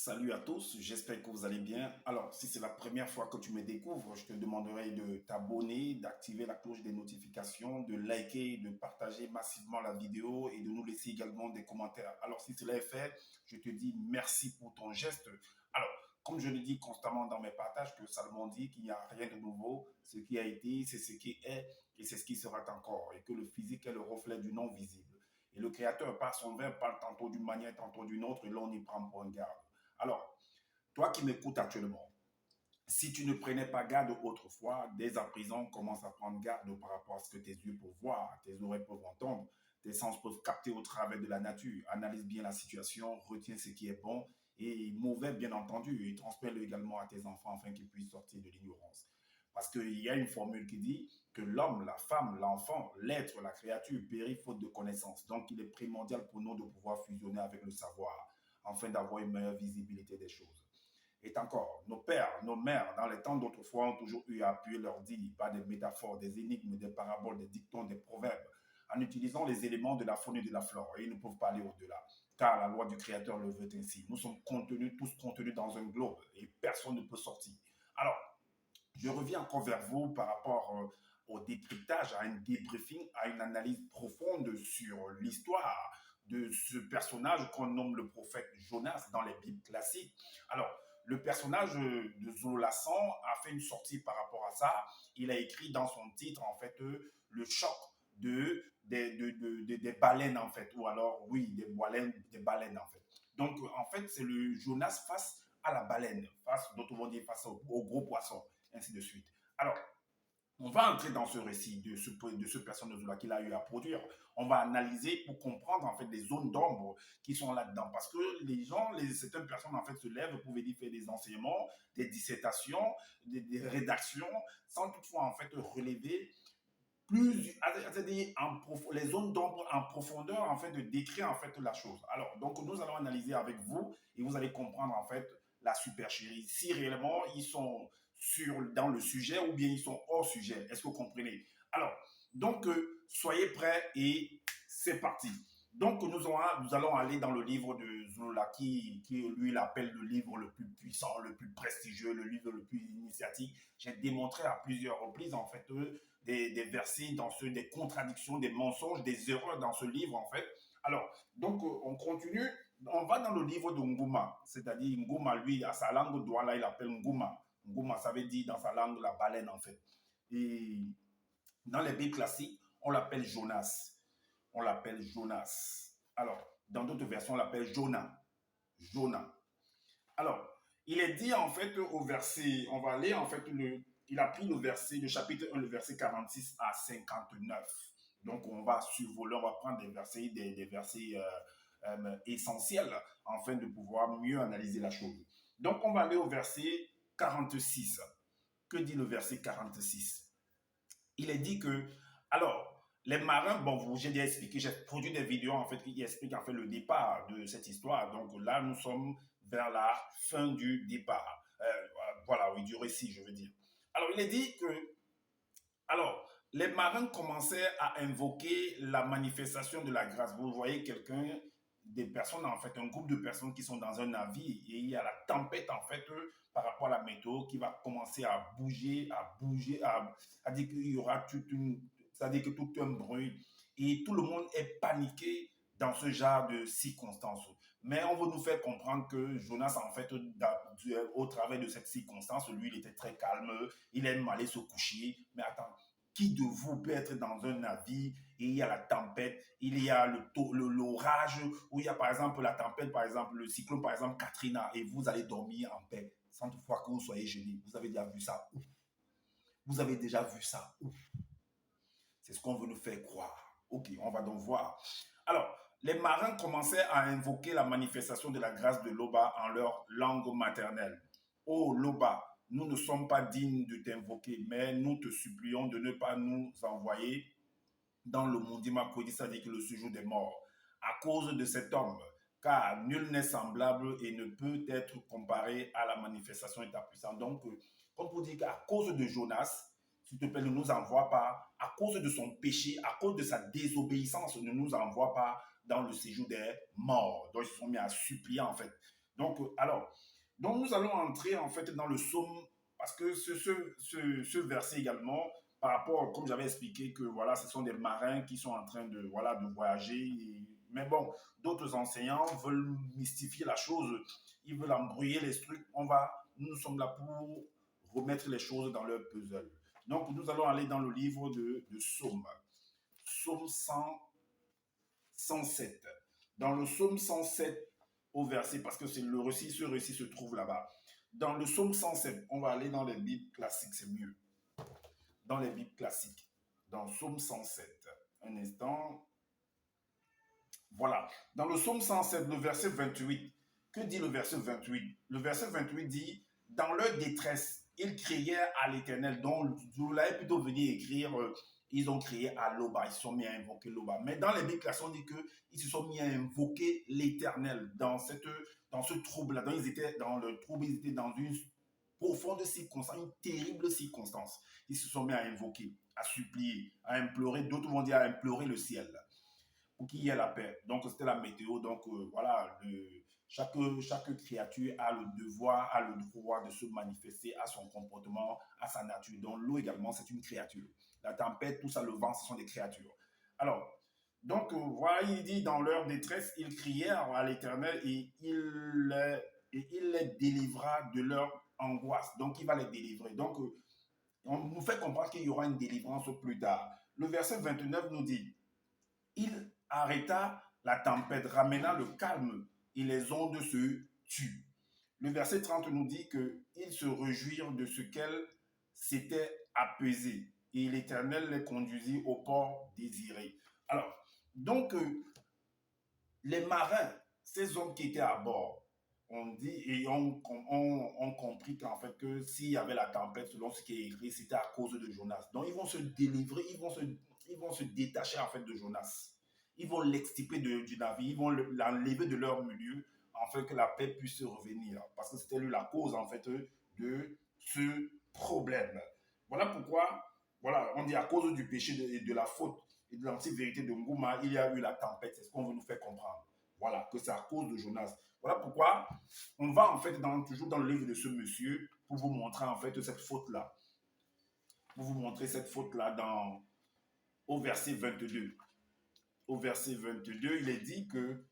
Salut à tous, j'espère que vous allez bien. Alors, si c'est la première fois que tu me découvres, je te demanderai de t'abonner, d'activer la cloche des notifications, de liker, de partager massivement la vidéo et de nous laisser également des commentaires. Alors, si cela est fait, je te dis merci pour ton geste. Alors, comme je le dis constamment dans mes partages, que Salomon dit qu'il n'y a rien de nouveau, ce qui a été, c'est ce qui est et c'est ce qui sera encore, et que le physique est le reflet du non visible. Et le Créateur, par son verbe, parle tantôt d'une manière, tantôt d'une autre, et l'on y prend pour un garde. Alors, toi qui m'écoutes actuellement, si tu ne prenais pas garde autrefois, dès à présent, commence à prendre garde par rapport à ce que tes yeux peuvent voir, tes oreilles peuvent entendre, tes sens peuvent capter au travers de la nature. Analyse bien la situation, retiens ce qui est bon et mauvais, bien entendu, et transmets-le également à tes enfants afin qu'ils puissent sortir de l'ignorance. Parce qu'il y a une formule qui dit que l'homme, la femme, l'enfant, l'être, la créature périt faute de connaissance. Donc, il est primordial pour nous de pouvoir fusionner avec le savoir afin d'avoir une meilleure visibilité des choses. Et encore, nos pères, nos mères, dans les temps d'autrefois, ont toujours eu à appuyer leur dit par des métaphores, des énigmes, des paraboles, des dictons, des proverbes, en utilisant les éléments de la faune et de la flore. Et ils ne peuvent pas aller au-delà, car la loi du Créateur le veut ainsi. Nous sommes contenus, tous contenus dans un globe, et personne ne peut sortir. Alors, je reviens encore vers vous par rapport au décryptage, à un débriefing, à une analyse profonde sur l'histoire de ce personnage qu'on nomme le prophète Jonas dans les Bibles classiques. Alors, le personnage de Zololassan a fait une sortie par rapport à ça. Il a écrit dans son titre, en fait, le choc des baleines, en fait, ou alors, oui, des baleines, en fait. Donc, en fait, c'est le Jonas face à la baleine, face, d'autres vont dire face au gros poisson, ainsi de suite. Alors, on va entrer dans ce récit de ce personnage-là qu'il a eu à produire. On va analyser pour comprendre en fait les zones d'ombre qui sont là-dedans. Parce que les gens, certaines personnes en fait se lèvent pour venir faire des enseignements, des dissertations, des rédactions, sans toutefois en fait relever c'est-à-dire les zones d'ombre en profondeur en fait de décrire en fait la chose. Alors donc nous allons analyser avec vous et vous allez comprendre en fait la supercherie, si réellement ils sont dans le sujet ou bien ils sont hors sujet. Est-ce que vous comprenez? Alors donc soyez prêts et c'est parti. Donc nous allons aller dans le livre de Zola qui lui l'appelle le livre le plus puissant, le plus prestigieux, le livre le plus initiatique. J'ai démontré à plusieurs reprises en fait des versets des contradictions, des mensonges, des erreurs dans ce livre en fait. Alors donc on continue, on va dans le livre de Nguma, c'est-à-dire Nguma lui à sa langue douala il appelle Nguma. Nguma ça veut dire dans sa langue la baleine en fait. Et dans les Bibles classiques on l'appelle Jonas. On l'appelle Jonas. Alors, dans d'autres versions, on l'appelle Jonah. Jonah. Alors, il est dit en fait au verset, on va aller en fait, il a pris le verset, le chapitre 1, le verset 46 à 59. Donc, on va survoler, on va prendre des versets essentiels afin de pouvoir mieux analyser la chose. Donc, on va aller au verset 46. Que dit le verset 46? Il est dit que, alors, les marins, bon, j'ai déjà expliqué, j'ai produit des vidéos en fait qui expliquent en fait le départ de cette histoire. Donc là, nous sommes vers la fin du départ. Voilà, oui, du récit, je veux dire. Alors, il est dit que, alors, les marins commençaient à invoquer la manifestation de la grâce. Vous voyez quelqu'un, des personnes, en fait, un groupe de personnes qui sont dans un navire et il y a la tempête, en fait, par rapport à la météo qui va commencer à dire qu'il y aura c'est-à-dire que tout un bruit et tout le monde est paniqué dans ce genre de circonstances. Mais on veut nous faire comprendre que Jonas, en fait, au travers de cette circonstance, lui, il était très calme, il aime aller se coucher. Mais attends, qui de vous peut être dans un navire et il y a la tempête, il y a l'orage, ou il y a par exemple la tempête, par exemple le cyclone, par exemple Katrina, et vous allez dormir en paix sans toutefois que vous soyez gêné. Vous avez déjà vu ça où? Vous avez déjà vu ça où? C'est ce qu'on veut nous faire croire. Ok, on va donc voir. Alors, les marins commençaient à invoquer la manifestation de la grâce de Loba en leur langue maternelle. Oh Loba, nous ne sommes pas dignes de t'invoquer, mais nous te supplions de ne pas nous envoyer dans le Mundima Kodi, c'est-à-dire que le séjour des morts, à cause de cet homme, car nul n'est semblable et ne peut être comparé à la manifestation de ta puissance. Donc, comme pour dire qu'à cause de Jonas, s'il te plaît, ne nous envoie pas, à cause de son péché, à cause de sa désobéissance, ne nous envoie pas dans le séjour des morts. Donc, ils se sont mis à supplier, en fait. Alors, donc nous allons entrer en fait dans le psaume, parce que ce verset également, par rapport, comme j'avais expliqué, que voilà, ce sont des marins qui sont en train de, voilà, de voyager. Mais bon, d'autres enseignants veulent mystifier la chose, ils veulent embrouiller les trucs. Nous sommes là pour remettre les choses dans leur puzzle. Donc, nous allons aller dans le livre de Psaume, Psaume 107. Dans le Psaume 107, au verset, parce que ce récit se trouve là-bas. Dans le Psaume 107, on va aller dans les Bibles classiques, c'est mieux. Dans les Bibles classiques, dans le Psaume 107. Un instant. Voilà. Dans le Psaume 107, le verset 28, que dit le verset 28? Le verset 28 dit, dans leur détresse, ils crièrent à l'Éternel. Donc, vous l'avez plutôt venu écrire, ils ont crié à Loba, ils se sont mis à invoquer Loba. Mais dans les Bibles classiques, on dit qu'ils se sont mis à invoquer l'Éternel dans ce trouble-là. Donc, ils étaient dans le trouble, ils étaient dans une profonde circonstance, une terrible circonstance. Ils se sont mis à invoquer, à supplier, à implorer, d'autres vont dire à implorer le ciel pour qu'il y ait la paix. Donc, c'était la météo. Donc, voilà, chaque créature a le devoir, a le droit de se manifester à son comportement, à sa nature. Donc, l'eau également, c'est une créature. La tempête, tout ça, le vent, ce sont des créatures. Alors, donc, voilà, il dit, dans leur détresse, ils crièrent à l'Éternel il les délivra de leur angoisse. Donc, il va les délivrer. Donc, on nous fait comprendre qu'il y aura une délivrance plus tard. Le verset 29 nous dit, il arrêta la tempête, ramena le calme et les ondes se tuent. Le verset 30 nous dit qu'ils se réjouirent de ce qu'elle s'était apaisée et l'Éternel les conduisit au port désiré. Alors, donc, les marins, ces hommes qui étaient à bord, on dit et on compris qu'en fait que s'il y avait la tempête, selon ce qui est écrit, c'était à cause de Jonas. Donc ils vont se délivrer, ils vont se détacher en fait de Jonas. Ils vont l'extirper du navire, ils vont l'enlever de leur milieu, afin que la paix puisse revenir. Parce que c'était lui la cause en fait de ce problème. Voilà pourquoi, voilà, on dit à cause du péché de la faute et de l'anti-vérité de Ngouma, il y a eu la tempête. C'est ce qu'on veut nous faire comprendre. Voilà, que c'est à cause de Jonas. Voilà pourquoi on va en fait toujours dans le livre de ce monsieur pour vous montrer en fait cette faute-là. Pour vous montrer cette faute-là au verset 22. Au verset 22, il est dit que,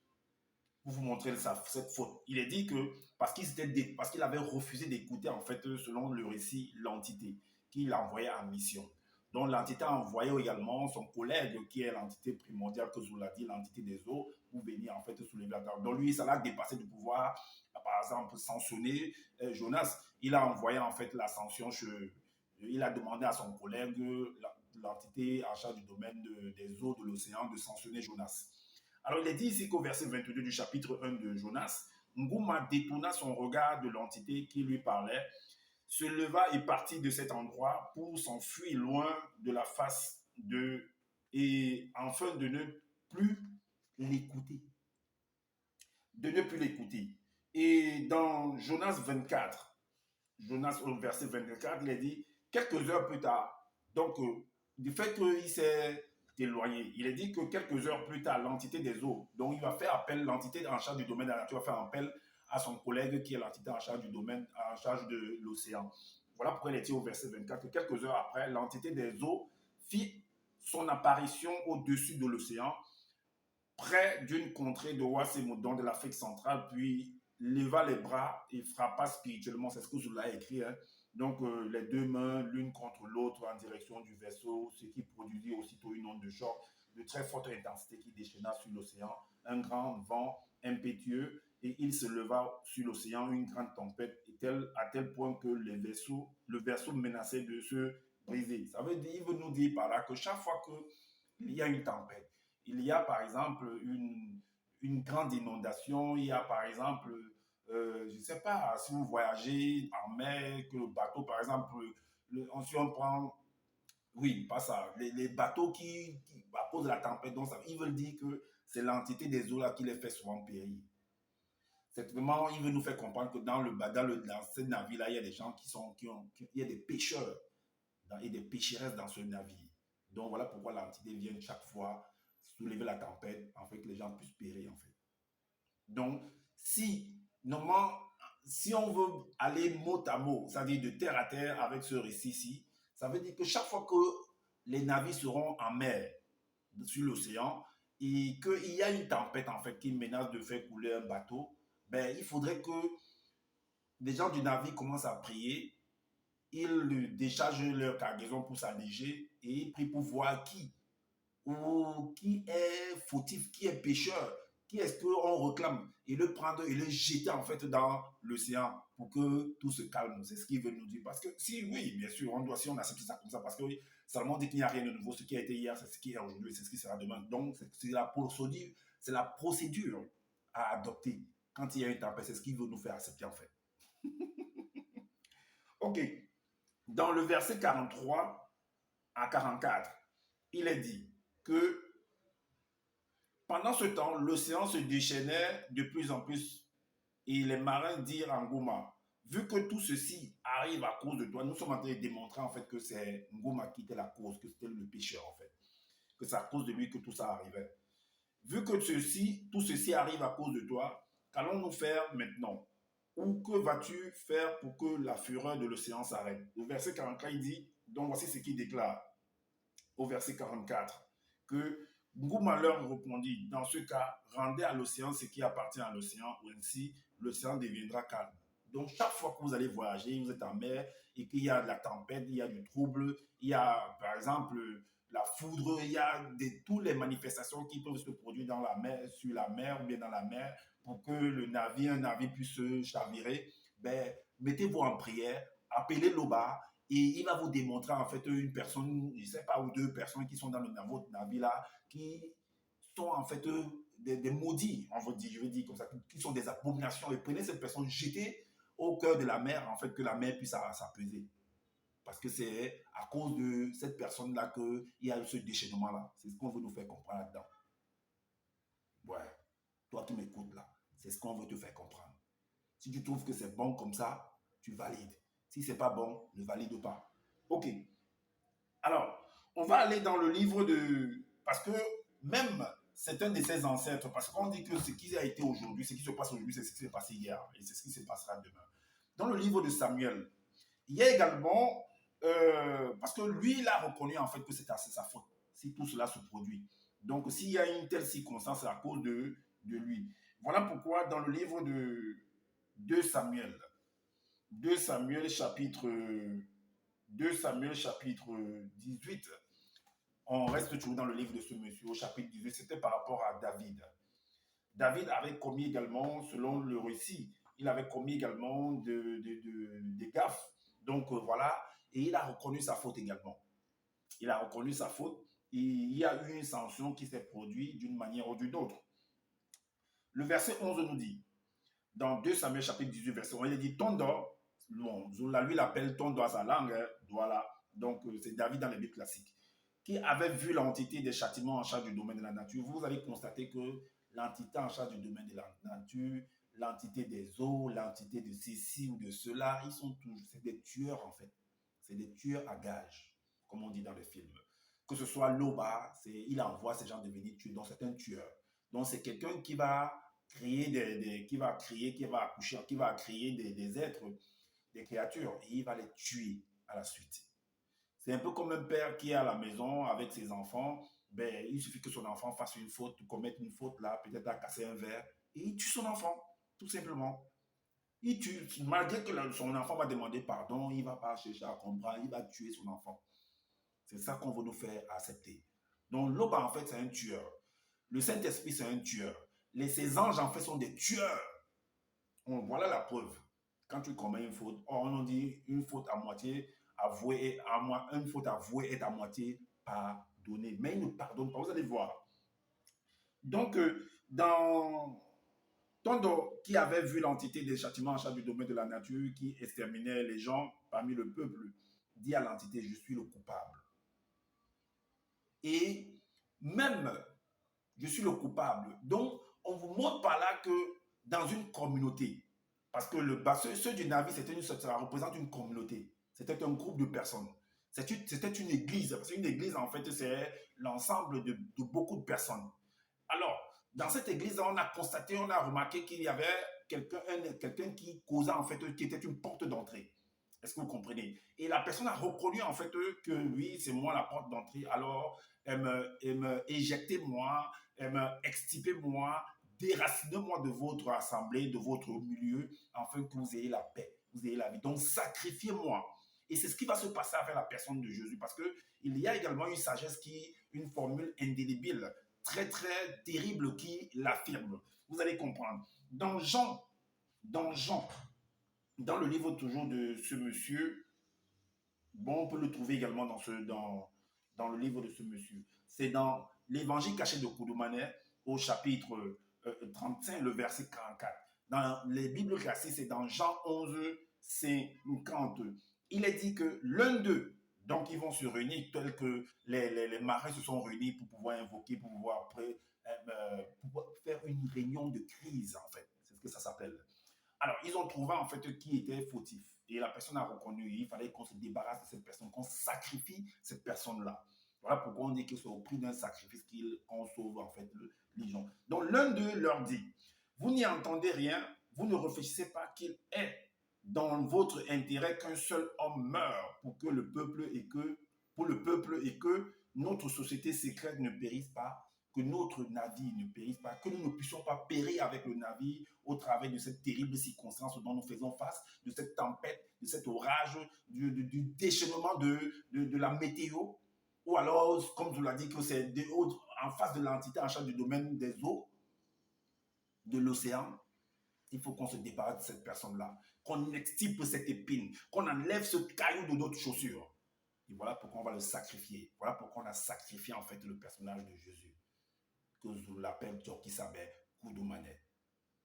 pour vous montrer cette faute, il est dit que parce qu'il avait refusé d'écouter en fait selon le récit l'entité qu'il envoyait en mission. Donc l'entité a envoyé également son collègue qui est l'entité primordiale que je vous l'ai dit, l'entité des eaux, pour venir en fait soulever la table. Donc lui, ça l'a dépassé de pouvoir, par exemple, sanctionner Jonas. Il a envoyé en fait la sanction, il a demandé à son collègue, l'entité en charge du domaine des eaux de l'océan, de sanctionner Jonas. Alors il est dit ici qu'au verset 22 du chapitre 1 de Jonas, Ngouma détourna son regard de l'entité qui lui parlait, se leva et partit de cet endroit pour s'enfuir loin de la face et enfin de ne plus l'écouter. De ne plus l'écouter. Et dans Jonas 24, Jonas au verset 24, il est dit, quelques heures plus tard, donc du fait qu'il s'est éloigné, il est dit que quelques heures plus tard, l'entité des eaux, donc il va faire appel, l'entité en charge du domaine de la nature va faire appel à son collègue qui est l'entité en charge du domaine, en charge de l'océan. Voilà pourquoi il est dit au verset 24 que quelques heures après, l'entité des eaux fit son apparition au-dessus de l'océan, près d'une contrée de Ouassémoudon de l'Afrique centrale, puis leva les bras et frappa spirituellement, c'est ce que je l'ai écrit, hein. Donc les deux mains l'une contre l'autre en direction du vaisseau, ce qui produisit aussitôt une onde de choc de très forte intensité qui déchaîna sur l'océan, un grand vent impétueux, et il se leva sur l'océan une grande tempête, à tel point que le vaisseau menaçait de se briser. Ça veut dire, il veut nous dire par là que chaque fois qu'il y a une tempête, il y a par exemple une grande inondation, il y a par exemple, je ne sais pas, si vous voyagez en mer, que le bateau, par exemple, si on prend, oui, pas ça, les bateaux à cause de la tempête, donc ça, ils veulent dire que c'est l'entité des eaux là qui les fait souvent périr. C'est vraiment, il veut nous faire comprendre que dans ce navire-là, il y a des gens il y a des pêcheurs et des pêcheresses dans ce navire. Donc voilà pourquoi l'entité vient chaque fois soulever la tempête, en fait, que les gens puissent périr, en fait. Donc, si Normalement, si on veut aller mot à mot, c'est-à-dire de terre à terre avec ce récit-ci, ça veut dire que chaque fois que les navires seront en mer, sur l'océan, et qu'il y a une tempête en fait qui menace de faire couler un bateau, ben, il faudrait que les gens du navire commencent à prier, ils déchargent leur cargaison pour s'alléger et ils prient pour voir ou qui est fautif, qui est pécheur, qui est-ce qu'on réclame, et le prendre et le jeter en fait dans l'océan pour que tout se calme. C'est ce qu'il veut nous dire. Parce que si, oui, bien sûr, on doit, si on accepte ça comme ça, parce que oui, Salomon dit qu'il n'y a rien de nouveau. Ce qui a été hier, c'est ce qui est aujourd'hui, c'est ce qui sera demain. Donc, c'est la procédure à adopter quand il y a une tempête. C'est ce qu'il veut nous faire accepter en fait. Ok. Dans le verset 43 à 44, il est dit que pendant ce temps, l'océan se déchaînait de plus en plus et les marins dirent à Ngouma, vu que tout ceci arrive à cause de toi, nous sommes en train de démontrer en fait que c'est Ngouma qui était la cause, que c'était le pécheur en fait, que c'est à cause de lui que tout ça arrivait. Vu que tout ceci arrive à cause de toi, qu'allons-nous faire maintenant? Ou que vas-tu faire pour que la fureur de l'océan s'arrête? Le verset 44, il dit, donc voici ce qu'il déclare au verset 44, que Ngouma leur répondit, dans ce cas, rendez à l'océan ce qui appartient à l'océan, ou ainsi l'océan deviendra calme. Donc chaque fois que vous allez voyager, vous êtes en mer et qu'il y a de la tempête, il y a du trouble, il y a par exemple la foudre, il y a toutes les manifestations qui peuvent se produire dans la mer, sur la mer ou bien dans la mer pour que un navire puisse se chavirer, ben, mettez-vous en prière, appelez l'Oba et il va vous démontrer en fait une personne, je ne sais pas, ou deux personnes qui sont dans votre navire là, qui sont en fait des maudits, on va dire, je vais dire comme ça, qui sont des abominations. Et prenez cette personne, jetez au cœur de la mer, en fait, que la mer puisse s'apaiser. Parce que c'est à cause de cette personne-là qu'il y a ce déchaînement-là. C'est ce qu'on veut nous faire comprendre là-dedans. Ouais, toi qui m'écoutes là, c'est ce qu'on veut te faire comprendre. Si tu trouves que c'est bon comme ça, tu valides. Si c'est pas bon, ne valide pas. Ok. Alors, on va aller dans le livre de... Parce que même c'est un de ses ancêtres, parce qu'on dit que ce qui a été aujourd'hui, ce qui se passe aujourd'hui, c'est ce qui s'est passé hier, et c'est ce qui se passera demain. Dans le livre de Samuel, il y a également... parce que lui, il a reconnu en fait que c'est sa faute, si tout cela se produit. Donc, s'il y a une telle circonstance, c'est à cause de lui. Voilà pourquoi dans le livre de Samuel, 2 Samuel chapitre 2 Samuel chapitre 18. On reste toujours dans le livre de ce monsieur, au chapitre 18. C'était par rapport à David. David avait commis également, selon le récit, il avait commis également des gaffes. Donc voilà, et il a reconnu sa faute également. Il a reconnu sa faute et il y a eu une sanction qui s'est produite d'une manière ou d'une autre. Le verset 11 nous dit, dans 2 Samuel chapitre 18, verset 11, il dit, Tondo, lui l'appelle Tondo à sa langue, voilà. Donc c'est David dans les Bibles classiques, qui avait vu l'entité des châtiments en charge du domaine de la nature. Vous allez constater que l'entité en charge du domaine de la nature, l'entité des eaux, l'entité de ceci ou de cela, ils sont tous, c'est des tueurs en fait. C'est des tueurs à gages, comme on dit dans les films. Que ce soit Loba, il envoie ces gens devenir tueurs, donc c'est un tueur. Donc c'est quelqu'un qui va créer qui va accoucher, qui va créer des êtres, des créatures, et il va les tuer à la suite. C'est un peu comme un père qui est à la maison avec ses enfants. Ben, il suffit que son enfant fasse une faute, commette une faute là, peut-être à casser un verre, et il tue son enfant, tout simplement. Il tue, malgré que son enfant va demander pardon, il ne va pas chercher à comprendre, il va tuer son enfant. C'est ça qu'on veut nous faire accepter. Donc l'Oba, en fait, c'est un tueur. Le Saint-Esprit, c'est un tueur. Ces anges, en fait, sont des tueurs. Voilà la preuve. Quand tu commets une faute, on dit une faute à moitié avouée, une faute avouée est à moitié pardonnée. Mais il ne pardonne pas. Vous allez voir. Donc, dans Tondo, qui avait vu l'entité des châtiments en charge du domaine de la nature, qui exterminait les gens parmi le peuple, dit à l'entité, je suis le coupable. Et même, je suis le coupable. Donc, on vous montre par là que dans une communauté, parce que ceux du navire, ça représente une communauté. C'était un groupe de personnes. C'était une église. Parce qu'une église, en fait, c'est l'ensemble de beaucoup de personnes. Alors, dans cette église, on a constaté, on a remarqué qu'il y avait quelqu'un qui causait en fait, qui était une porte d'entrée. Est-ce que vous comprenez? Et la personne a reconnu en fait que oui, c'est moi la porte d'entrée. Alors, elle me éjectait moi, elle me extirpait moi, déracinez-moi de votre assemblée, de votre milieu, afin que vous ayez la paix, vous ayez la vie. Donc, sacrifiez-moi. Et c'est ce qui va se passer avec la personne de Jésus, parce qu'il y a également une sagesse une formule indélébile, très, très terrible qui l'affirme. Vous allez comprendre. Dans Jean, dans le livre toujours de ce monsieur, bon, on peut le trouver également dans le livre de ce monsieur. C'est dans l'évangile caché de Koudoumane, au chapitre 35, le verset 44. Dans les Bibles classiques, c'est dans Jean 11, 50. Il est dit que l'un d'eux, donc ils vont se réunir, tels que les marins se sont réunis pour pouvoir invoquer, pour pouvoir après pour faire une réunion de crise, en fait. C'est ce que ça s'appelle. Alors, ils ont trouvé en fait qui était fautif. Et la personne a reconnu. Il fallait qu'on se débarrasse de cette personne, qu'on sacrifie cette personne-là. Voilà pourquoi on dit que c'est au prix d'un sacrifice qu'on sauve en fait les gens. Donc, l'un d'eux leur dit, vous n'y entendez rien, vous ne réfléchissez pas qu'il est dans votre intérêt qu'un seul homme meure pour le peuple et que notre société secrète ne périsse pas, que notre navire ne périsse pas, que nous ne puissions pas périr avec le navire au travers de cette terrible circonstance dont nous faisons face, de cette tempête, de cet orage, du déchaînement de la météo, ou alors, comme je l'ai dit, que c'est en face de l'entité en charge du domaine des eaux, de l'océan. Il faut qu'on se débarrasse de cette personne-là, qu'on extirpe cette épine, qu'on enlève ce caillou de notre chaussure. Et voilà pourquoi on va le sacrifier. Voilà pourquoi on a sacrifié en fait le personnage de Jésus, que je l'appelle Tchokisabé Koudoumane.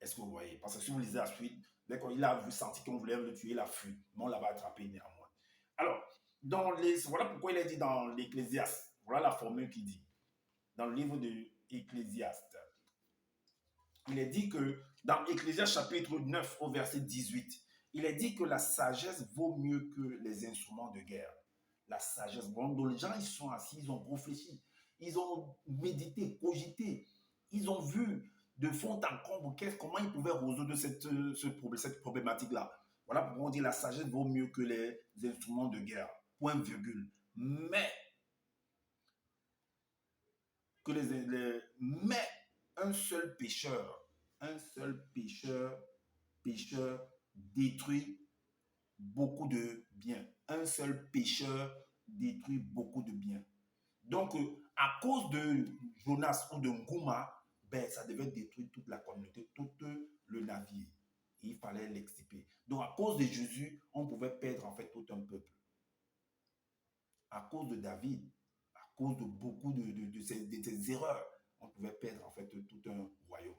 Est-ce que vous voyez? Parce que si vous lisez la suite, dès qu'il a senti qu'on voulait le tuer, il a fui. Mais on l'avait attrapé néanmoins. Alors, voilà pourquoi il est dit dans l'Ecclésiaste. Voilà la formule qu'il dit. Dans le livre de l'Ecclésiaste. Il est dit que dans Ecclésiaste chapitre 9 au verset 18, il est dit que la sagesse vaut mieux que les instruments de guerre. La sagesse. Bon, les gens, ils sont assis, ils ont réfléchi, ils ont médité, cogité, ils ont vu de fond en comble comment ils pouvaient résoudre cette problématique-là. Voilà pourquoi on dit la sagesse vaut mieux que les instruments de guerre. Point virgule. Mais, mais un seul pécheur détruit beaucoup de biens. Un seul pécheur détruit beaucoup de biens. Donc, à cause de Jonas ou de Ngouma, ben, ça devait détruire toute la communauté, tout le navire. Il fallait l'extirper. Donc, à cause de Jésus, on pouvait perdre en fait tout un peuple. À cause de David, à cause de beaucoup de ces erreurs, on pouvait perdre en fait tout un royaume.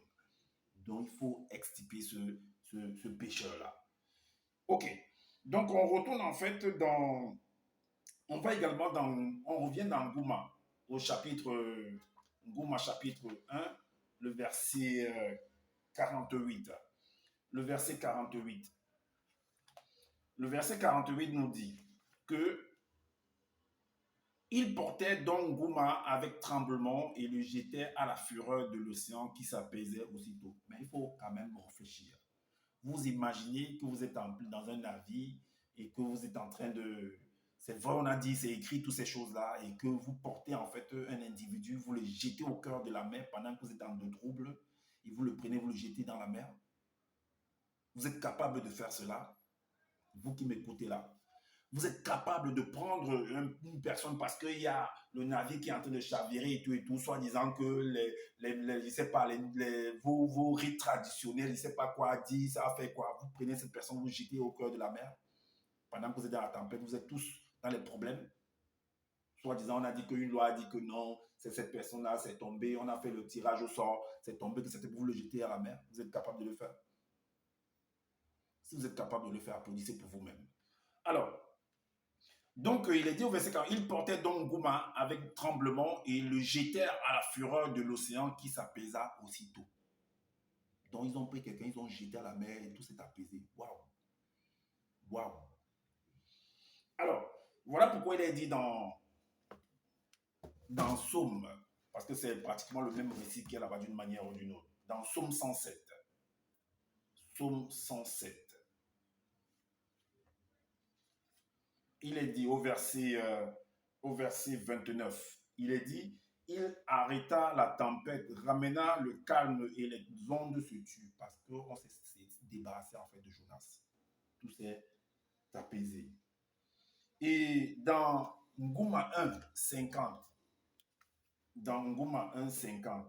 Donc, il faut extirper ce pécheur-là. Ok. Donc, on retourne en fait dans... On va également dans... On revient dans Ngouma, au chapitre... Ngouma chapitre 1, le verset 48. Le verset 48. Le verset 48 nous dit que il portait donc Ngouma avec tremblement et le jetait à la fureur de l'océan qui s'apaisait aussitôt. Mais il faut quand même réfléchir. Vous imaginez que vous êtes dans un navire et que vous êtes en train de... C'est vrai, on a dit, c'est écrit toutes ces choses-là et que vous portez en fait un individu, vous le jetez au cœur de la mer pendant que vous êtes en de troubles et vous le prenez, vous le jetez dans la mer. Vous êtes capable de faire cela? Vous qui m'écoutez là. Vous êtes capable de prendre une personne parce qu'il y a le navire qui est en train de chavirer et tout, soit disant que je sais pas, vos rites traditionnels, je ne sais pas quoi dire, ça a fait quoi. Vous prenez cette personne, vous jetez au cœur de la mer. Pendant que vous êtes dans la tempête, vous êtes tous dans les problèmes. Soit disant, on a dit qu'une loi a dit que non, c'est cette personne-là, c'est tombé, on a fait le tirage au sort, c'est tombé, que c'était pour vous le jeter à la mer. Vous êtes capable de le faire? Si vous êtes capable de le faire, applaudissez pour vous-même. Alors, donc, il est dit au verset 40, il portait donc Ngouma avec tremblement et le jetèrent à la fureur de l'océan qui s'apaisa aussitôt. Donc, ils ont pris quelqu'un, ils ont jeté à la mer et tout s'est apaisé. Waouh! Waouh! Alors, voilà pourquoi il est dit dans Psaume, parce que c'est pratiquement le même récit qu'il y a là-bas d'une manière ou d'une autre. Dans Psaume 107. psaume 107. Il est dit au verset 29, il est dit, il arrêta la tempête, ramena le calme et les ondes se tuent parce qu'on s'est débarrassé en fait de Jonas. Tout s'est apaisé. Et dans Ngouma 1, 50,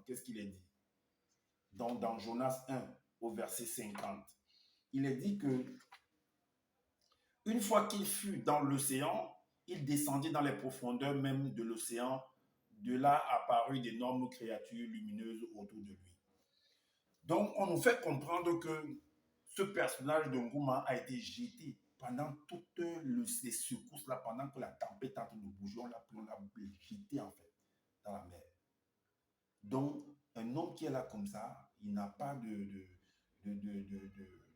qu'est-ce qu'il est dit? Dans Jonas 1, au verset 50, il est dit que une fois qu'il fut dans l'océan, il descendit dans les profondeurs même de l'océan. De là apparut d'énormes créatures lumineuses autour de lui. Donc, on nous fait comprendre que ce personnage de Ngouma a été jeté pendant toutes les secousses, là, pendant que la tempête est en train de bouger, on l'a jeté en fait dans la mer. Donc, un homme qui est là comme ça, il n'a pas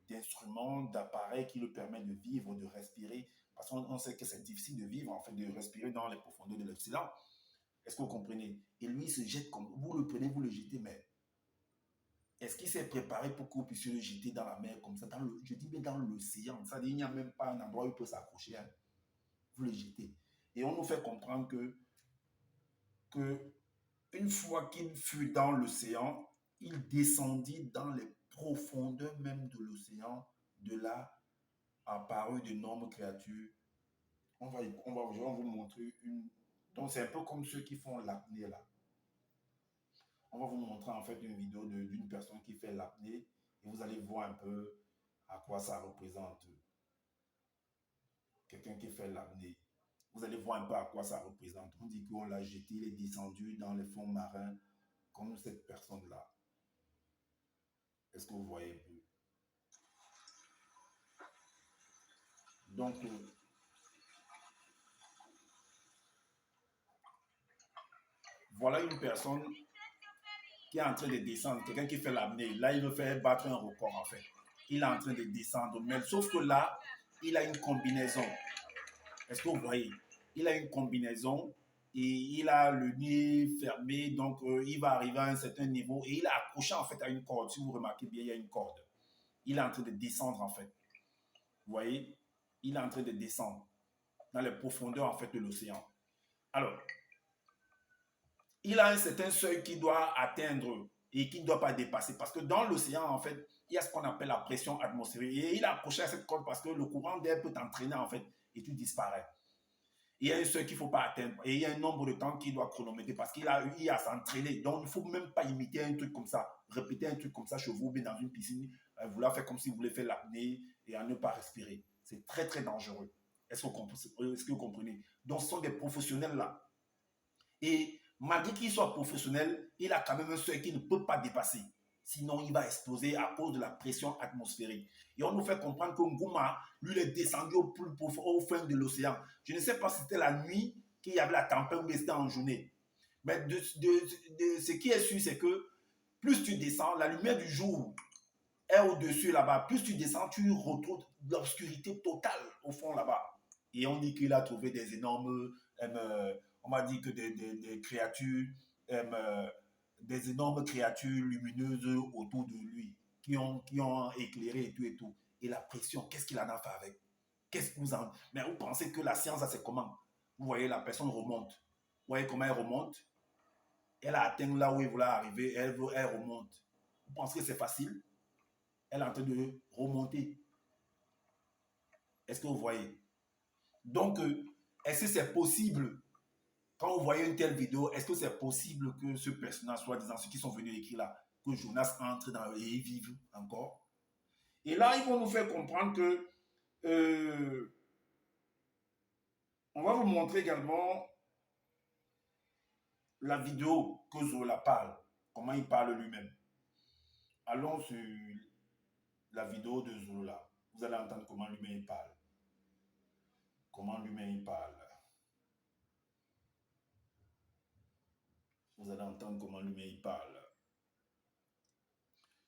d'instrument, d'appareil qui le permet de vivre, de respirer. Parce qu'on sait que c'est difficile de vivre, en fait, de respirer dans les profondeurs de l'océan. Est-ce que vous comprenez? Et lui, il se jette comme... Vous le prenez, vous le jetez, mais est-ce qu'il s'est préparé pour que vous puissiez le jeter dans la mer comme ça, je dis bien dans l'océan? Ça dit, il n'y a même pas un endroit où il peut s'accrocher. Hein. Vous le jetez. Et on nous fait comprendre que une fois qu'il fut dans l'océan, il descendit dans les profondeurs même de l'océan. De là apparut d'énormes créatures. On va vous montrer une. Donc, c'est un peu comme ceux qui font l'apnée là. On va vous montrer en fait une vidéo d'une personne qui fait l'apnée et vous allez voir un peu à quoi ça représente. Quelqu'un qui fait l'apnée. Vous allez voir un peu à quoi ça représente. On dit qu'on l'a jeté, il est descendu dans les fonds marins comme cette personne-là. Est-ce que vous voyez un peu? Donc, voilà une personne qui est en train de descendre, quelqu'un qui fait l'apnée. Là, il veut faire battre un record en fait. Il est en train de descendre, mais sauf que là, il a une combinaison. Est-ce que vous voyez? Il a une combinaison et il a le nez fermé, donc il va arriver à un certain niveau et il est accroché en fait à une corde. Si vous remarquez bien, il y a une corde. Il est en train de descendre en fait. Vous voyez? Il est en train de descendre dans les profondeurs en fait de l'océan. Alors, il a un certain seuil qu'il doit atteindre et qu'il ne doit pas dépasser. Parce que dans l'océan, en fait, il y a ce qu'on appelle la pression atmosphérique. Et il a accroché à cette corde parce que le courant d'air peut t'entraîner, en fait, et tu disparais. Il y a un seuil qu'il ne faut pas atteindre. Et il y a un nombre de temps qu'il doit chronométrer parce qu'il a eu à s'entraîner. Donc, il ne faut même pas imiter un truc comme ça. Répéter un truc comme ça chez vous, mais dans une piscine, vouloir faire comme si vous voulez faire l'apnée et à ne pas respirer. C'est très, très dangereux. Est-ce que vous comprenez? Donc, ce sont des professionnels là. Et malgré qu'il soit professionnel, il a quand même un seuil qu'il ne peut pas dépasser. Sinon, il va exploser à cause de la pression atmosphérique. Et on nous fait comprendre que Ngouma, lui, il est descendu au plus profond, au fond de l'océan. Je ne sais pas si c'était la nuit qu'il y avait la tempête ou c'était en journée. Mais ce qui est sûr, c'est que plus tu descends, la lumière du jour est au-dessus là-bas. Plus tu descends, tu retrouves l'obscurité totale au fond là-bas. Et on dit qu'il a trouvé des énormes... on m'a dit que des créatures, des énormes créatures lumineuses autour de lui, qui ont éclairé et tout et tout. Et la pression, qu'est-ce qu'il en a fait avec? Qu'est-ce que vous en... Mais vous pensez que la science, c'est comment? Vous voyez, la personne remonte. Vous voyez comment elle remonte? Elle a atteint là où il voulait arriver, elle remonte. Vous pensez que c'est facile? Elle est en train de remonter. Est-ce que vous voyez? Donc, est-ce que c'est possible? Quand vous voyez une telle vidéo, est-ce que c'est possible que ce personnage, soit disant ceux qui sont venus écrire là, que Jonas entre dans et vive encore? Et là, ils vont nous faire comprendre que on va vous montrer également la vidéo que Zola parle, comment il parle lui-même. Allons sur la vidéo de Zola. Vous allez entendre comment lui-même il parle. Comment lui-même il parle. Vous allez entendre comment lui-même il parle.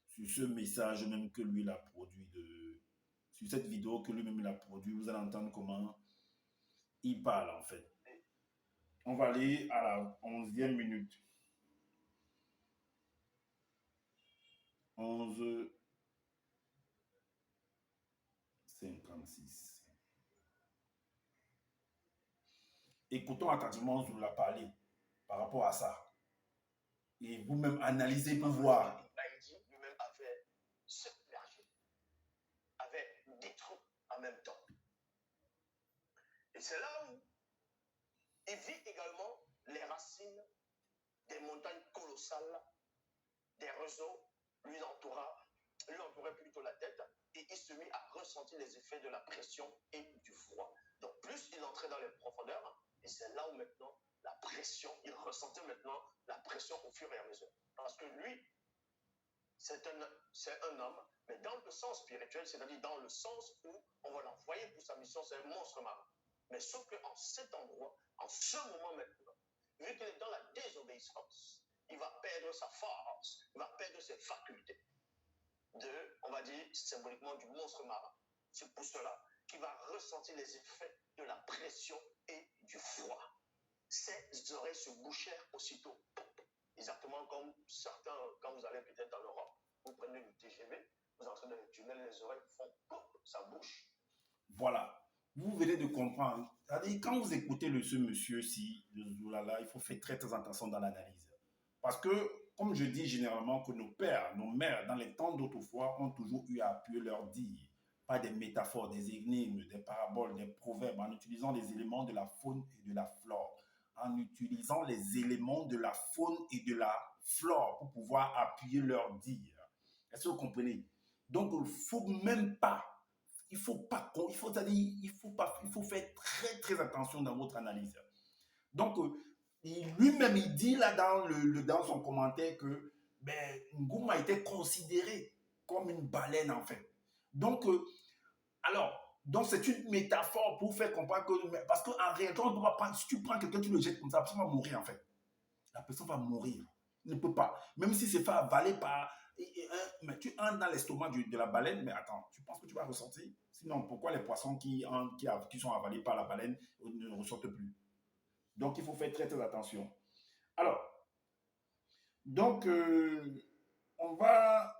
Sur ce message même que lui il a produit, sur cette vidéo que lui-même il a produit, vous allez entendre comment il parle en fait. On va aller à la 11e minute. 11. 36. Écoutons attentivement Zoula parler par rapport à ça. Et vous-même analysez pour voir. Haïti lui-même avait submergé, avait détruit en même temps. Et c'est là où il vit également les racines des montagnes colossales, des réseaux lui entourait plutôt la tête, et il se mit à ressentir les effets de la pression et du froid. Donc plus il entrait dans les profondeurs, et c'est là où maintenant la pression, il ressentait maintenant la pression au fur et à mesure. Parce que lui, c'est un homme, mais dans le sens spirituel, c'est-à-dire dans le sens où on va l'envoyer pour sa mission, c'est un monstre marin. Mais sauf qu'en cet endroit, en ce moment maintenant, vu qu'il est dans la désobéissance, il va perdre sa force, il va perdre ses facultés on va dire symboliquement, du monstre marin. C'est pour cela qu'il va ressentir les effets de la pression et du froid. Ses oreilles se bouchèrent aussitôt. Exactement comme certains, quand vous allez peut-être en Europe, vous prenez le TGV, vous entrez dans le tunnel, les oreilles font pop, ça bouche. Voilà. Vous venez de comprendre. C'est-à-dire, quand vous écoutez ce monsieur-ci, le Zoulala, il faut faire très très attention dans l'analyse. Parce que, comme je dis généralement, que nos pères, nos mères, dans les temps d'autrefois, ont toujours eu à appuyer leur dire, pas des métaphores, des énigmes, des paraboles, des proverbes, en utilisant les éléments de la faune et de la flore. En utilisant les éléments de la faune et de la flore pour pouvoir appuyer leur dire. Est-ce que vous comprenez? Donc, il ne faut même pas, il faut faire très très attention dans votre analyse. Donc, lui-même, il dit là dans son commentaire que Ngouma était considéré comme une baleine en fait. Donc, donc c'est une métaphore pour faire comprendre que, parce qu'en réalité, on ne peut pas prendre, si tu prends quelqu'un, tu le jettes comme ça, la personne va mourir en fait. La personne va mourir. Il ne peut pas. Même si c'est fait avaler par. Mais tu entres dans l'estomac de la baleine, mais attends, tu penses que tu vas ressortir? Sinon, pourquoi les poissons qui sont avalés par la baleine ne ressortent plus? Donc, il faut faire très très attention. Alors, donc, on va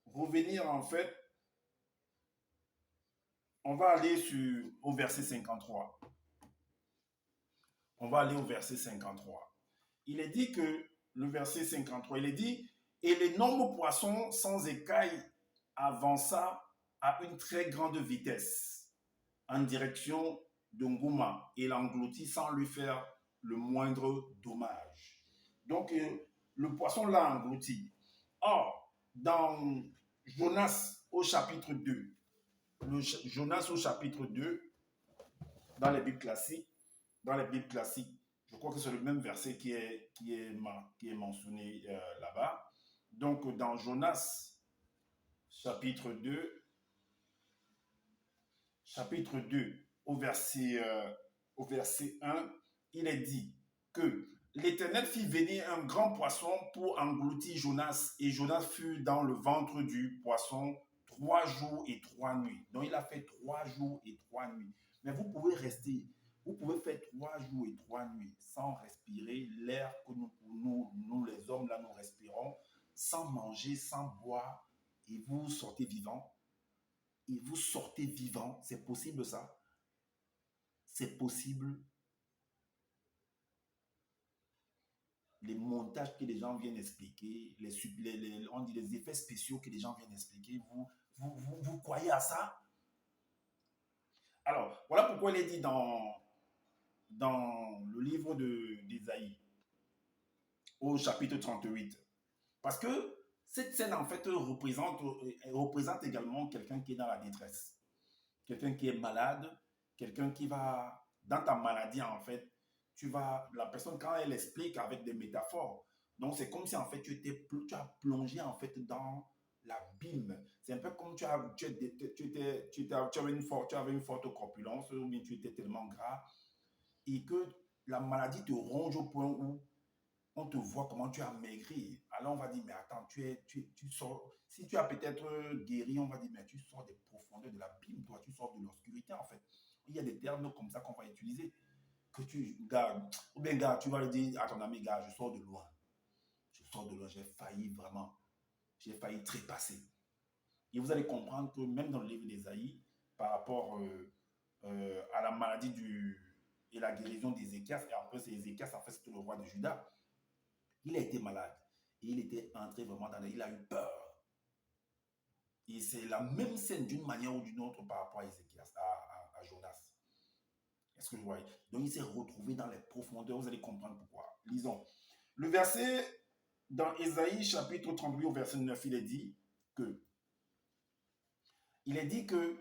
revenir en fait. On va aller au verset 53. On va aller au verset 53. Il est dit que, le verset 53, il est dit, et l'énorme poisson sans écaille avança à une très grande vitesse en direction de Ngouma et l'engloutit sans lui faire le moindre dommage. Donc, le poisson l'a englouti. Or, dans Jonas au chapitre 2, Jonas au chapitre 2, dans les Bibles classiques, je crois que c'est le même verset qui est mentionné là-bas. Donc, dans Jonas, chapitre 2, au verset 1, il est dit que l'Éternel fit venir un grand poisson pour engloutir Jonas, et Jonas fut dans le ventre du poisson 3 jours et 3 nuits. Donc, il a fait 3 jours et 3 nuits. Mais vous pouvez faire 3 jours et 3 nuits sans respirer l'air que nous les hommes, là, nous respirons, sans manger, sans boire, et vous sortez vivant. C'est possible ça? C'est possible. Les montages que les gens viennent expliquer, on dit les effets spéciaux que les gens viennent expliquer, vous croyez à ça? Alors, voilà pourquoi il est dit dans le livre d'Ésaïe, au chapitre 38. Parce que cette scène, en fait, représente également quelqu'un qui est dans la détresse. Quelqu'un qui est malade, quelqu'un qui va, dans ta maladie, en fait, la personne, quand elle explique avec des métaphores, donc c'est comme si, en fait, tu as plongé, en fait, dans l'abîme. C'est un peu comme tu avais une forte corpulence, ou bien tu étais tellement gras, et que la maladie te ronge au point où on te voit comment tu as maigri. Alors on va dire, mais attends, tu sors, si tu as peut-être guéri, on va dire, mais tu sors des profondeurs de l'abîme, toi, tu sors de l'obscurité, en fait. Il y a des termes comme ça qu'on va utiliser. Ou bien, gars, tu vas le dire à ton ami, gars, je sors de loin. J'ai failli vraiment, j'ai failli trépasser. Et vous allez comprendre que même dans le livre d'Ésaïe, par rapport à la maladie et la guérison d'Ézéchias. Et en plus, Ézéchias, en fait, c'était le roi de Juda. Il a été malade. Et il était entré vraiment dans il a eu peur. Et c'est la même scène d'une manière ou d'une autre par rapport à Ézéchias, à Jonas. Est-ce que vous voyez? Donc il s'est retrouvé dans les profondeurs. Vous allez comprendre pourquoi. Lisons. Le verset dans Ésaïe chapitre 38 au verset 9, il est dit que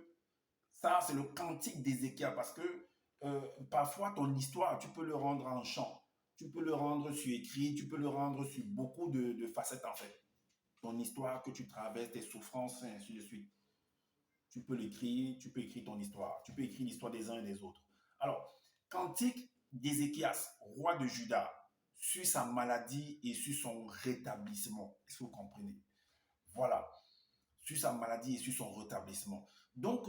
ça c'est le cantique d'Ézéchiel parce que parfois ton histoire, tu peux le rendre en chant, tu peux le rendre sur écrit, tu peux le rendre sur beaucoup de facettes en fait. Ton histoire que tu traverses, tes souffrances, et ainsi de suite. Tu peux l'écrire, tu peux écrire ton histoire, tu peux écrire l'histoire des uns et des autres. Alors, cantique d'Ézéchias, roi de Juda, sur sa maladie et sur son rétablissement. Est-ce que vous comprenez? Voilà, sur sa maladie et sur son rétablissement. Donc,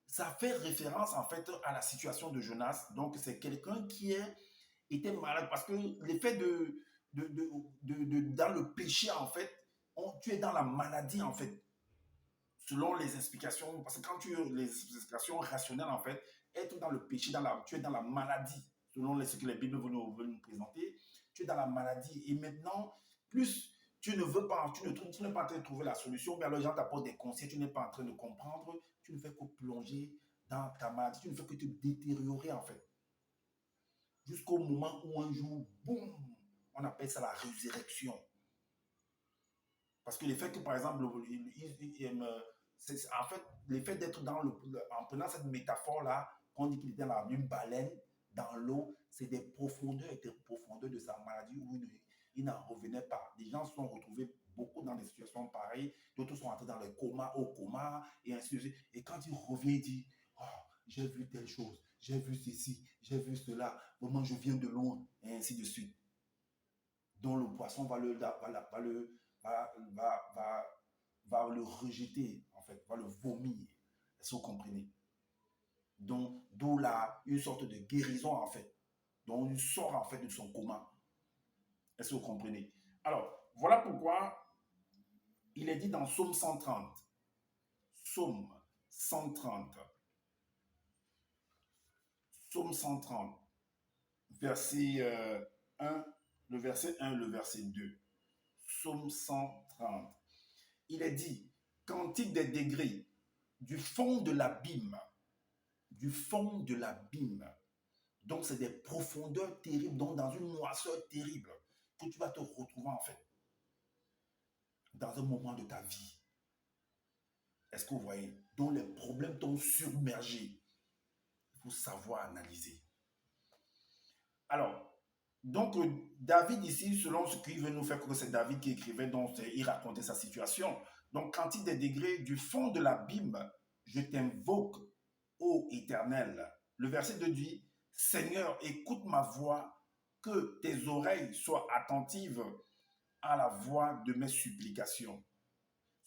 ça fait référence en fait à la situation de Jonas. Donc, c'est quelqu'un qui était malade parce que l'effet dans le péché en fait, tu es dans la maladie en fait selon les explications, parce que quand tu as les explications rationnelles, en fait, être dans le péché, tu es dans la maladie, selon ce que les Bibles veulent nous présenter, tu es dans la maladie. Et maintenant, plus tu ne veux pas, tu n'es pas en train de trouver la solution, mais alors les gens t'apportent des conseils, tu n'es pas en train de comprendre, tu ne fais que plonger dans ta maladie, tu ne fais que te détériorer, en fait. Jusqu'au moment où un jour, boum, on appelle ça la résurrection. Parce que le fait que, par exemple, en fait, le fait d'être en prenant cette métaphore-là, on dit qu'il était dans une baleine, dans l'eau, c'est des profondeurs de sa maladie où il n'en revenait pas. Les gens se sont retrouvés beaucoup dans des situations pareilles, d'autres sont entrés dans le coma, au coma, et ainsi de suite. Et quand il revient, il dit, oh, j'ai vu telle chose, j'ai vu ceci, j'ai vu cela, vraiment je viens de loin, et ainsi de suite. Donc le poisson va le va le rejeter, en fait, va le vomir. Est-ce que vous comprenez? Donc, d'où une sorte de guérison, en fait. Donc, il sort, en fait, de son coma. Est-ce que vous comprenez? Alors, voilà pourquoi il est dit dans Psaume 130. Psaume 130. Psaume 130. Verset 1, le verset 1, le verset 2. Psaume 130. Il est dit, cantique des degrés, du fond de l'abîme, du fond de l'abîme. Donc, c'est des profondeurs terribles, donc dans une noirceur terrible que tu vas te retrouver en fait dans un moment de ta vie. Est-ce que vous voyez? Donc, les problèmes t'ont submergé. Il faut savoir analyser. Alors, donc, David ici, selon ce qu'il veut nous faire que c'est David qui écrivait, donc il racontait sa situation. Donc, cantique des degrés, du fond de l'abîme, je t'invoque, ô Éternel. Le verset 2 dit, Seigneur, écoute ma voix, que tes oreilles soient attentives à la voix de mes supplications.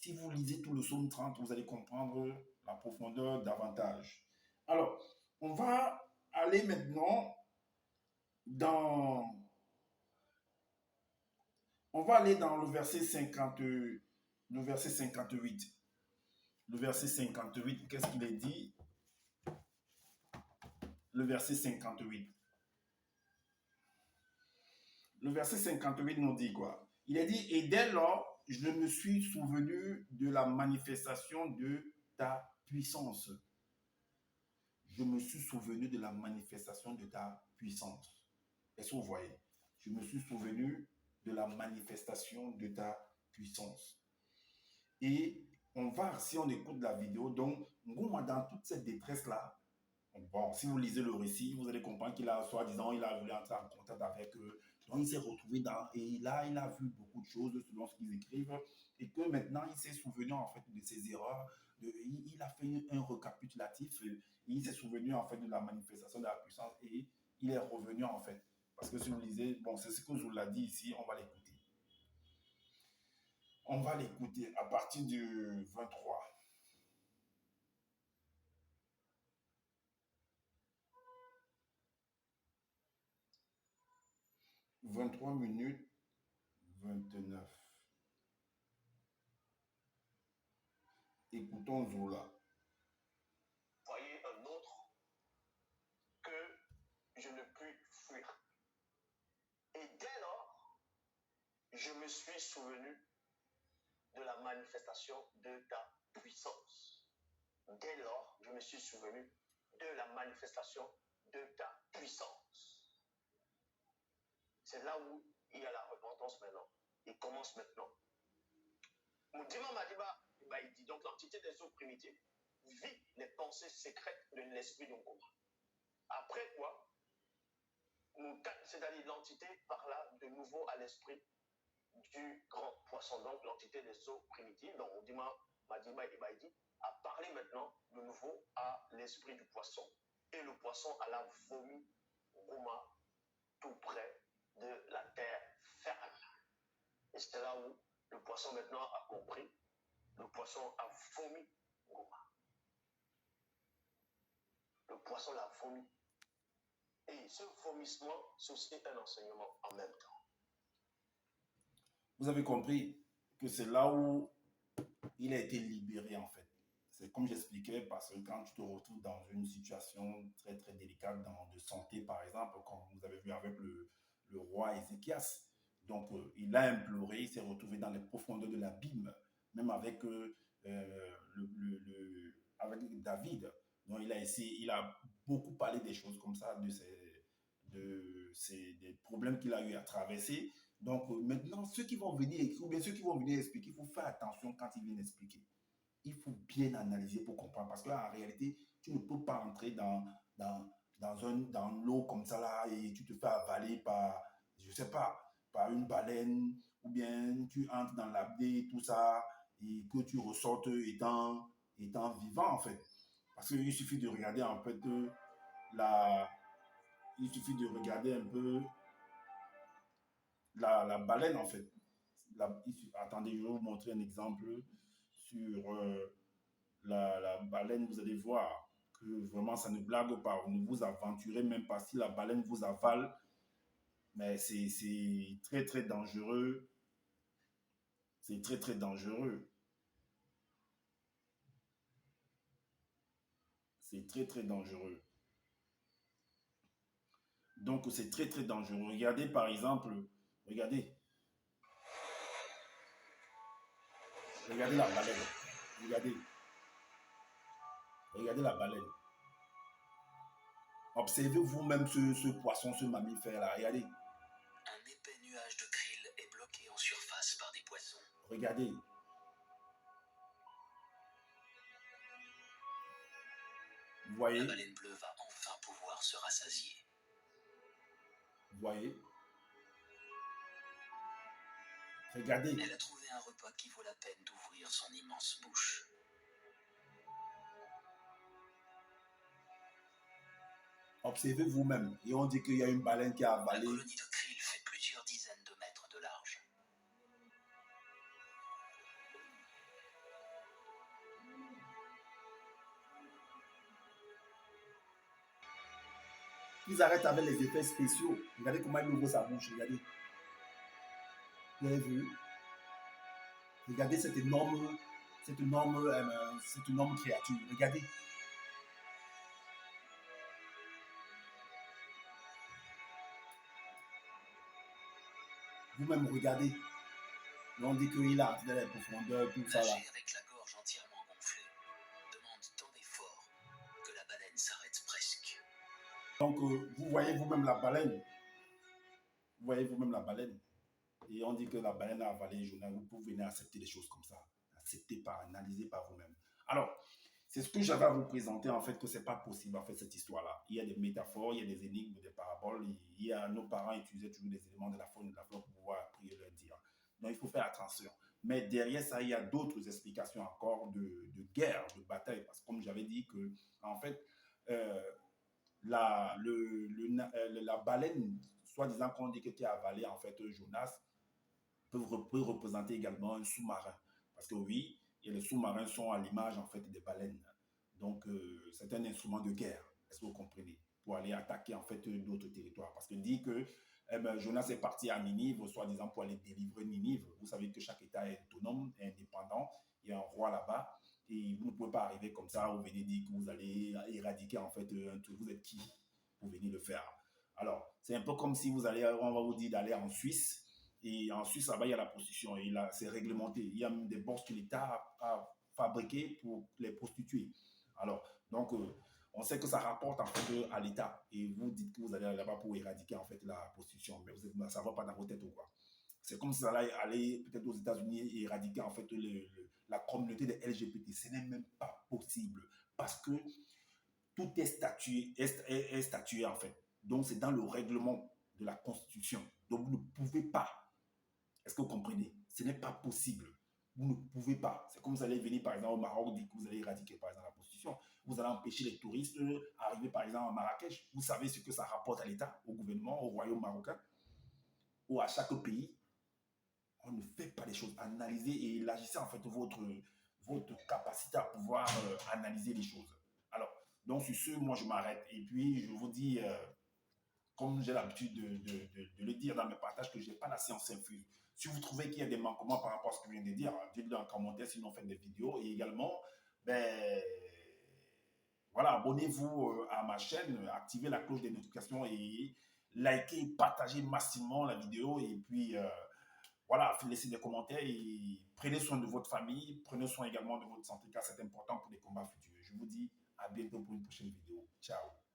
Si vous lisez tout le psaume 30, vous allez comprendre la profondeur davantage. Alors, on va aller maintenant dans... On va aller dans le verset 58. Le verset 58, qu'est-ce qu'il est dit? Le verset 58. Le verset 58 nous dit quoi? Il est dit, et dès lors, je me suis souvenu de la manifestation de ta puissance. Je me suis souvenu de la manifestation de ta puissance. Est-ce que vous voyez? Je me suis souvenu de la manifestation de ta puissance. Et on va, si on écoute la vidéo, donc, Ngouma, dans toute cette détresse-là, bon, si vous lisez le récit, vous allez comprendre qu'il a, soi-disant, il a voulu entrer en contact avec eux. Donc, il s'est retrouvé et là, il a vu beaucoup de choses selon ce qu'ils écrivent. Et que maintenant, il s'est souvenu, en fait, de ses erreurs. Il a fait un récapitulatif. Et il s'est souvenu, en fait, de la manifestation de la puissance. Et il est revenu, en fait. Parce que si vous lisez, bon, c'est ce que je vous l'ai dit ici, on va l'écouter. On va l'écouter à partir du 23. 23 minutes 29. Écoutons Zola. je me suis souvenu de la manifestation de ta puissance. Dès lors, je me suis souvenu de la manifestation de ta puissance. C'est là où il y a la repentance maintenant. Il commence maintenant. Moudima Madiba, il dit donc l'entité des eaux primitives vit les pensées secrètes de l'esprit de Ngoma. Après quoi, c'est-à-dire l'entité parla de nouveau à l'esprit du grand poisson, donc l'entité des eaux primitives. Donc Moudima Madiba Ibaïdi a parlé maintenant de nouveau à l'esprit du poisson. Et le poisson alla vomi Ngoma tout près de la terre ferme. Et c'est là où le poisson maintenant a compris. Le poisson a vomi Ngoma. Le poisson l'a vomi. Et ce vomissement, c'est aussi un enseignement en même temps. Vous avez compris que c'est là où il a été libéré en fait. C'est comme j'expliquais, parce que quand tu te retrouves dans une situation très très délicate de santé par exemple, comme vous avez vu avec le roi Ézéchias, donc il a imploré, il s'est retrouvé dans les profondeurs de l'abîme, même avec, avec David. Donc il a beaucoup parlé des choses comme ça, des problèmes qu'il a eu à traverser. Donc maintenant, ceux qui vont venir écrire, ou bien ceux qui vont venir expliquer, il faut faire attention quand ils viennent expliquer. Il faut bien analyser pour comprendre. Parce qu'en réalité, tu ne peux pas entrer dans l'eau comme ça là et tu te fais avaler par, je ne sais pas, par une baleine, ou bien tu entres dans l'abdé, tout ça, et que tu ressortes étant vivant en fait. Parce qu'il suffit de regarder en fait il suffit de regarder un peu la baleine en fait. Attendez, je vais vous montrer un exemple sur la baleine. Vous allez voir que vraiment ça ne blague pas. Vous ne vous aventurez même pas si la baleine vous avale. Mais c'est très très dangereux. C'est très très dangereux. C'est très très dangereux. Donc c'est très très dangereux. Regardez par exemple, regardez. Regardez la baleine. Regardez. Regardez la baleine. Observez vous-même ce poisson, ce mammifère-là. Regardez. Un épais nuage de krill est bloqué en surface par des poissons. Regardez. Vous voyez? La baleine bleue va enfin pouvoir se rassasier. Vous voyez? Regardez. Elle a trouvé un repas qui vaut la peine d'ouvrir son immense bouche. Observez vous-même. Et on dit qu'il y a une baleine qui a avalé. La colonie de krill fait plusieurs dizaines de mètres de large. Ils arrêtent avec les effets spéciaux. Regardez comment il ouvre sa bouche. Regardez. Vous avez vu? Regardez cette énorme créature. Regardez. Vous-même, regardez. On dit qu'il a dans les profondeurs, tout ça là. Nager avec la gorge entièrement gonflée demande tant d'efforts que la baleine s'arrête presque. Donc, vous voyez vous-même la baleine. Vous voyez vous-même la baleine. Et on dit que la baleine a avalé Jonas. Vous pouvez venir accepter les choses comme ça. Accepter par, analyser par vous-même. Alors, c'est ce que j'avais à vous présenter, en fait, que ce n'est pas possible, en fait, cette histoire-là. Il y a des métaphores, il y a des énigmes, des paraboles. Nos parents utilisaient toujours des éléments de la faune et de la flore pour pouvoir appuyer leur dire. Donc, il faut faire attention. Mais derrière ça, il y a d'autres explications encore de guerre, de bataille. Parce que, comme j'avais dit, que, en fait, la baleine, soi-disant qu'on dit que tu as avalé, en fait, Jonas, peut représenter également un sous-marin. Parce que oui, et les sous-marins sont à l'image en fait des baleines. Donc c'est un instrument de guerre, est-ce que vous comprenez? Pour aller attaquer en fait d'autres territoires. Parce que dit que Jonas est parti à Ninive, soi-disant pour aller délivrer Ninive. Vous savez que chaque État est autonome, est indépendant. Il y a un roi là-bas. Et vous ne pouvez pas arriver comme ça, vous venez dire que vous allez éradiquer en fait un truc. Vous êtes qui pour venir le faire? Alors, c'est un peu comme si on va vous dire d'aller en Suisse Et en Suisse, là-bas, il y a la prostitution. Et là, c'est réglementé. Il y a même des bourses que l'État a fabriquées pour les prostituées. Alors, donc, on sait que ça rapporte en fait à l'État. Et vous dites que vous allez là-bas pour éradiquer en fait la prostitution. Mais ça ne va pas dans vos têtes ou quoi. C'est comme si ça allait aller peut-être aux États-Unis et éradiquer en fait la communauté des LGBT. Ce n'est même pas possible. Parce que tout est statué en fait. Donc, c'est dans le règlement de la Constitution. Donc, vous ne pouvez pas. Est-ce que vous comprenez? Ce n'est pas possible. Vous ne pouvez pas. C'est comme vous allez venir, par exemple, au Maroc, dire que vous allez éradiquer, par exemple, la prostitution. Vous allez empêcher les touristes d'arriver, par exemple, à Marrakech. Vous savez ce que ça rapporte à l'État, au gouvernement, au royaume marocain, ou à chaque pays. On ne fait pas les choses. Analysez et élargissez, en fait, votre capacité à pouvoir analyser les choses. Alors, donc, sur ce, moi, je m'arrête. Et puis, je vous dis, comme j'ai l'habitude de le dire dans mes partages, que je n'ai pas la science infuse. Si vous trouvez qu'il y a des manquements par rapport à ce que je viens de dire, dites-le en commentaire, sinon faites des vidéos. Et également, ben, voilà, abonnez-vous à ma chaîne, activez la cloche des notifications et likez, partagez massivement la vidéo. Et puis, voilà, laissez des commentaires et prenez soin de votre famille, prenez soin également de votre santé car c'est important pour les combats futurs. Je vous dis à bientôt pour une prochaine vidéo. Ciao.